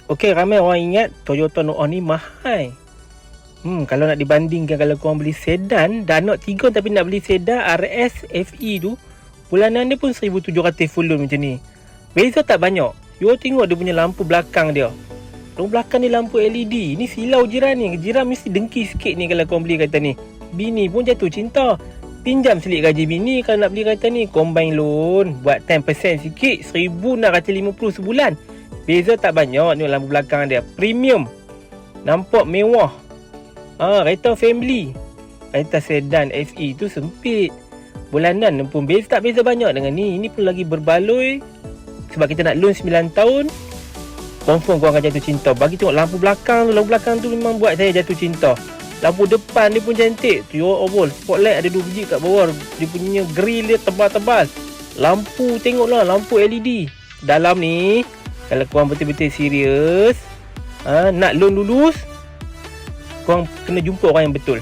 Okey, ramai orang ingat Toyota Noah ni mahal. Kalau nak dibandingkan, kalau korang beli sedan, dah nak 3 tapi nak beli sedan RS FE tu, bulanan dia pun 1,700 full loan macam ni. Beza tak banyak. You tengok dia punya lampu belakang dia. Lampu belakang ni lampu LED. Ni silau jiran ni. Jiran mesti dengki sikit ni kalau korang beli kereta ni. Bini pun jatuh cinta. Pinjam selit gaji bini kalau nak beli kereta ni. Combine loan. Buat 10% sikit. 1,650 sebulan. Beza tak banyak ni lampu belakang dia. Premium. Nampak mewah. Kereta family. Kereta sedan FE tu sempit. Bulanan pun tak beza banyak dengan ni. Ini pun lagi berbaloi. Sebab kita nak loan 9 tahun. Confirm korang akan jatuh cinta. Bagi tengok lampu belakang tu. Lampu belakang tu memang buat saya jatuh cinta. Lampu depan dia pun cantik. Tu Allah, spotlight ada 2 biji kat bawah. Dia punya grill dia tebal-tebal. Lampu tengoklah, lampu LED. Dalam ni, kalau korang betul-betul serius, nak loan lulus, korang kena jumpa orang yang betul.